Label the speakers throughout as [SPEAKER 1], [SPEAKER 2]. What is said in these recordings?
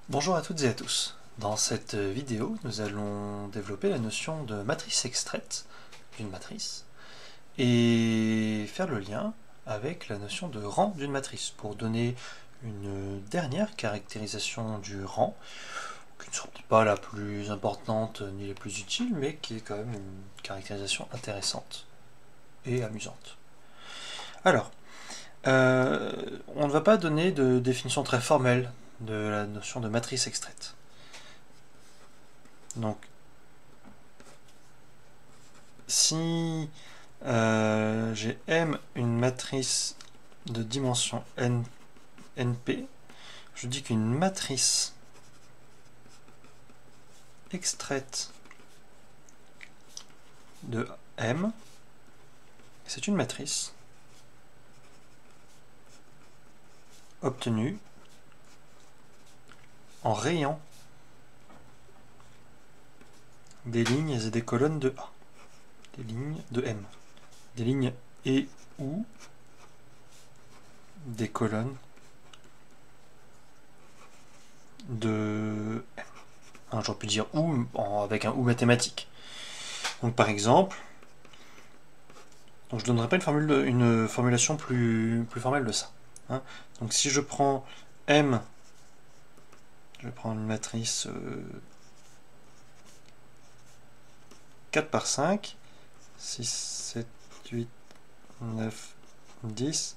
[SPEAKER 1] Bonjour à toutes et à tous. Dans cette vidéo, nous allons développer la notion de matrice extraite d'une matrice et faire le lien avec la notion de rang d'une matrice pour donner une dernière caractérisation du rang, qui ne sera peut-être pas la plus importante ni la plus utile, mais qui est quand même une caractérisation intéressante et amusante. Alors, on ne va pas donner de définition très formelle de la notion de matrice extraite. Donc, si j'ai M une matrice de dimension NP, je dis qu'une matrice extraite de M, c'est une matrice obtenue en rayant des lignes et des colonnes de A, des lignes de M, des lignes et ou des colonnes de M. J'aurais pu dire ou avec un ou mathématique. Donc par exemple, je ne donnerai pas une formulation plus formelle de ça. Donc si je prends M, je vais prendre une matrice 4 par 5, 6, 7, 8, 9, 10,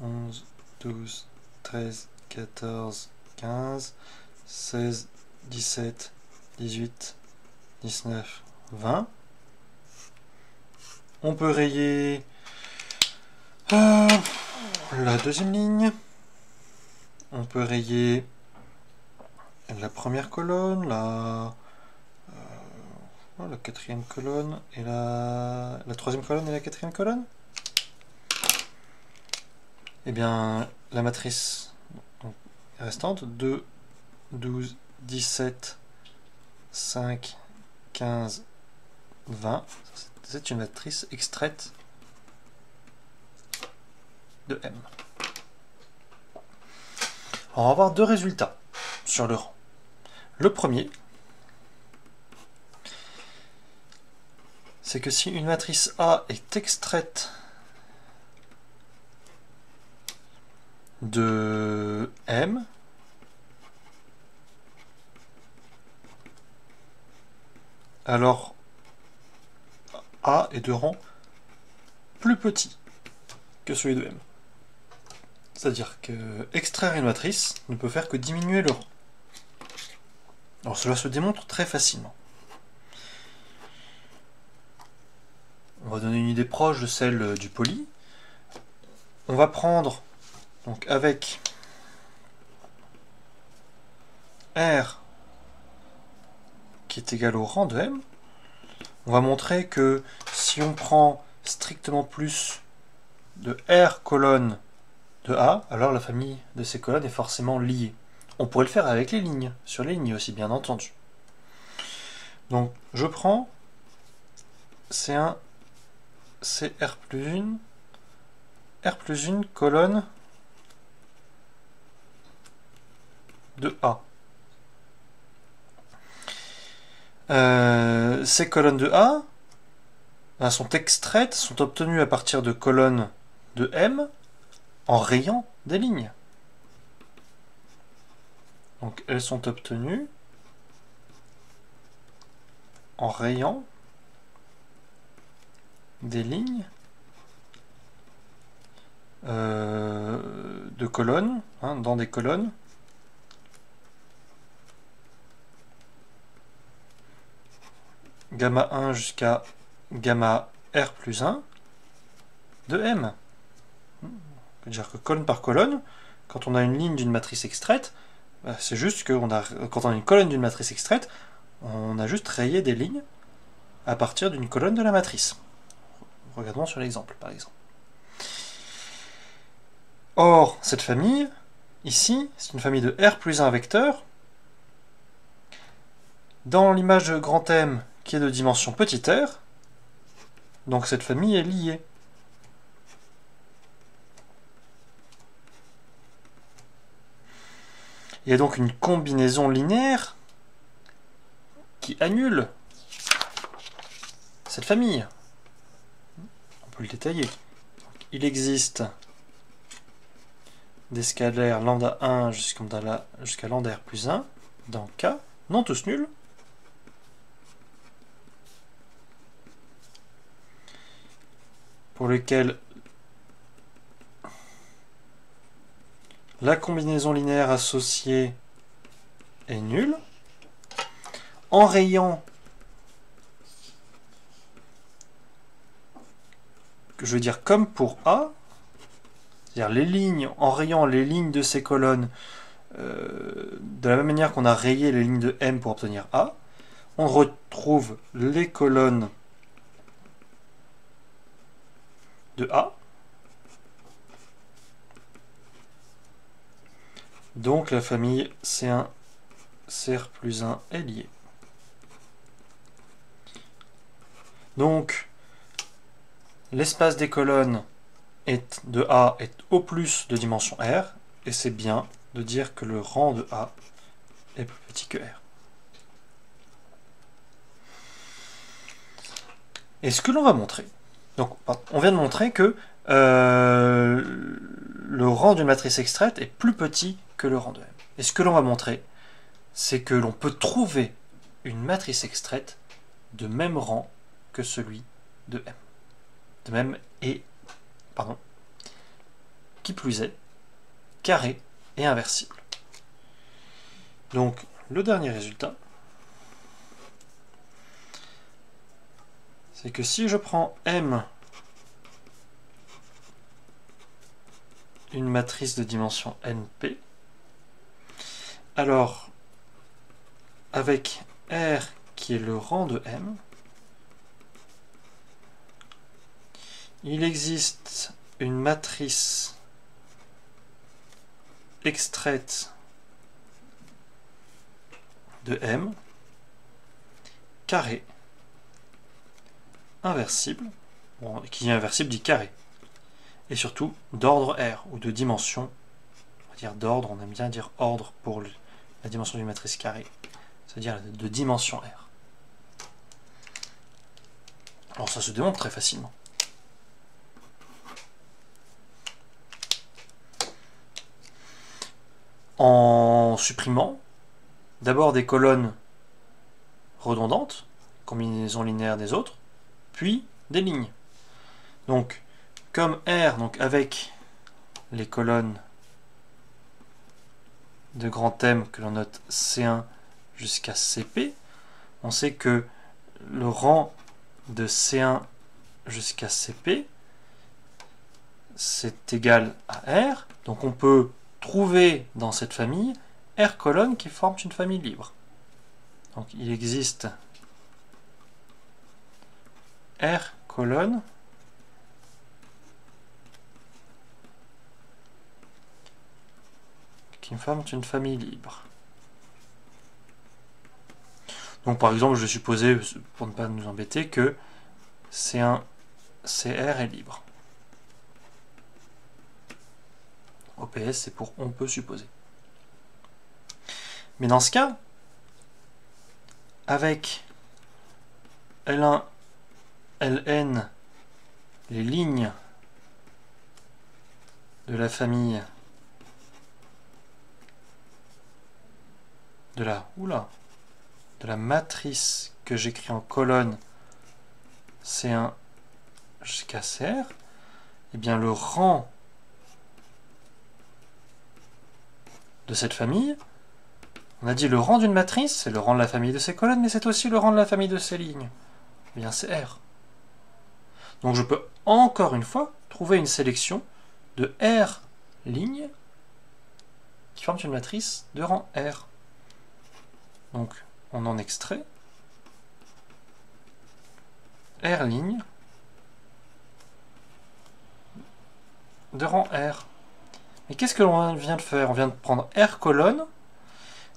[SPEAKER 1] 11, 12, 13, 14, 15, 16, 17, 18, 19, 20. On peut rayer la deuxième ligne. On peut rayer la première colonne, la quatrième colonne et la troisième colonne et la quatrième colonne. Et bien, la matrice restante, 2, 12, 17, 5, 15, 20, c'est une matrice extraite de M. Alors, on va avoir deux résultats sur le rang. Le premier, c'est que si une matrice A est extraite de M, alors A est de rang plus petit que celui de M. C'est-à-dire que extraire une matrice ne peut faire que diminuer le rang. Alors cela se démontre très facilement. On va donner une idée proche de celle du poly. On va prendre donc avec R qui est égal au rang de M, on va montrer que si on prend strictement plus de R colonnes de A, alors la famille de ces colonnes est forcément liée. On pourrait le faire avec les lignes, sur les lignes aussi, bien entendu. Donc, je prends C1, CR plus 1, R plus 1 colonne de A. Ces colonnes de A sont extraites, sont obtenues à partir de colonnes de M en rayant des lignes. Donc elles sont obtenues en rayant des lignes de colonnes, dans des colonnes gamma 1 jusqu'à gamma R plus 1 de M. C'est-à-dire que colonne par colonne, quand on a une ligne d'une matrice extraite, c'est juste que quand on a une colonne d'une matrice extraite, on a juste rayé des lignes à partir d'une colonne de la matrice. Regardons sur l'exemple, par exemple. Or, cette famille, ici, c'est une famille de R plus 1 vecteurs. Dans l'image de grand M, qui est de dimension petit r, donc cette famille est liée. Il y a donc une combinaison linéaire qui annule cette famille. On peut le détailler. Il existe des scalaires lambda 1 jusqu'à lambda r plus 1 dans K, non tous nuls, pour lequel la combinaison linéaire associée est nulle. En rayant, je veux dire comme pour A, c'est-à-dire les lignes, en rayant les lignes de ces colonnes, de la même manière qu'on a rayé les lignes de M pour obtenir A, on retrouve les colonnes de A. Donc la famille C1, CR plus 1 est liée. Donc l'espace des colonnes de A est au plus de dimension R, et c'est bien de dire que le rang de A est plus petit que R. Et ce que l'on va montrer, donc on vient de montrer que le rang d'une matrice extraite est plus petit que le rang de M. Et ce que l'on va montrer, c'est que l'on peut trouver une matrice extraite de même rang que celui de M. De même qui plus est, carré et inversible. Donc, le dernier résultat, c'est que si je prends M, une matrice de dimension NP, alors, avec R qui est le rang de M, il existe une matrice extraite de M, carré, inversible, bon, qui est inversible dit carré, et surtout d'ordre R, ou de dimension, on va dire d'ordre, on aime bien dire ordre pour la dimension d'une matrice carrée, c'est-à-dire de dimension R. Alors ça se démontre très facilement. En supprimant d'abord des colonnes redondantes, combinaison linéaire des autres, puis des lignes. Donc, comme R, donc avec les colonnes de grand M que l'on note C1 jusqu'à CP, on sait que le rang de C1 jusqu'à CP, c'est égal à R, donc on peut trouver dans cette famille R colonnes qui forment une famille libre. Donc il existe R colonnes qui forment une famille libre. Donc par exemple, je vais supposer, pour ne pas nous embêter, que C1 CR est libre. OPS, c'est pour on peut supposer. Mais dans ce cas, avec L1, Ln, les lignes de la famille de la matrice que j'écris en colonne C1 jusqu'à CR, eh bien le rang de cette famille, on a dit le rang d'une matrice, c'est le rang de la famille de ses colonnes, mais c'est aussi le rang de la famille de ses lignes. Eh bien c'est R. Donc je peux encore une fois trouver une sélection de R lignes qui forment une matrice de rang R. Donc on en extrait R lignes de rang R. Mais qu'est-ce que l'on vient de faire? On vient de prendre R colonnes,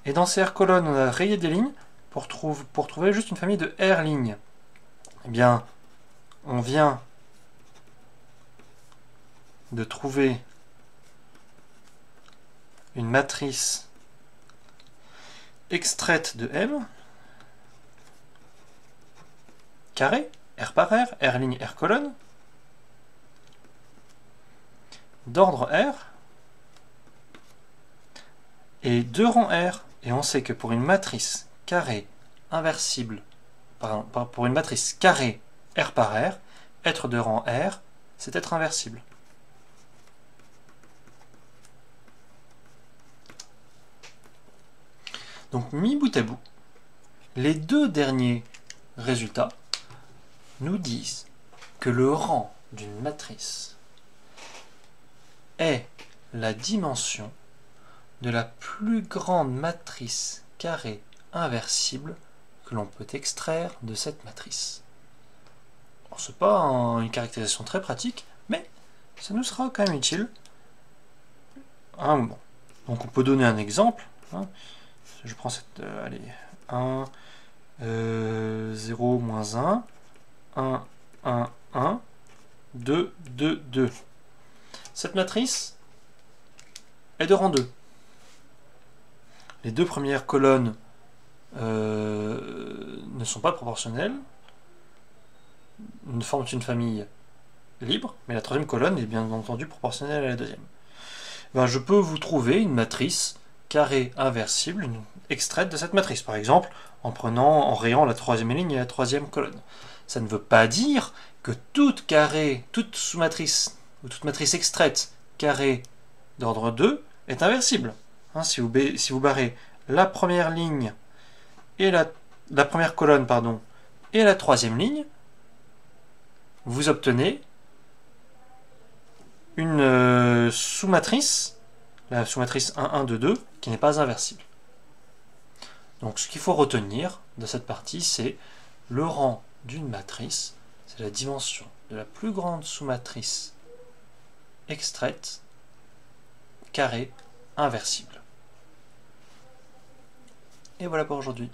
[SPEAKER 1] et dans ces R colonnes, on a rayé des lignes pour trouver juste une famille de R lignes. Eh bien, on vient de trouver une matrice extraite de M, carré, R par R, R', R colonne, d'ordre R, et 2 rangs R. Et on sait que pour une matrice carrée inversible, pour une matrice carrée R par R, être de rang R, c'est être inversible. Donc, mis bout à bout, les deux derniers résultats nous disent que le rang d'une matrice est la dimension de la plus grande matrice carrée inversible que l'on peut extraire de cette matrice. Ce n'est pas une caractérisation très pratique, mais ça nous sera quand même utile à un moment. Donc on peut donner un exemple. Hein. Je prends cette... allez, 1, 0, moins 1, 1, 1, 1, 2, 2, 2. Cette matrice est de rang 2. Les deux premières colonnes ne sont pas proportionnelles, ne forment une famille libre, mais la troisième colonne est bien entendu proportionnelle à la deuxième. Ben, je peux vous trouver une matrice carrée inversible extraite de cette matrice, par exemple en rayant la troisième ligne et la troisième colonne. Ça ne veut pas dire que toute sous-matrice ou toute matrice extraite carrée d'ordre 2 est inversible. Hein, si vous barrez la première ligne et la première colonne, pardon, et la troisième ligne, vous obtenez une sous-matrice, la sous-matrice 1, 1, 2, 2, qui n'est pas inversible. Donc ce qu'il faut retenir de cette partie, c'est le rang d'une matrice, c'est la dimension de la plus grande sous-matrice extraite, carrée, inversible. Et voilà pour aujourd'hui.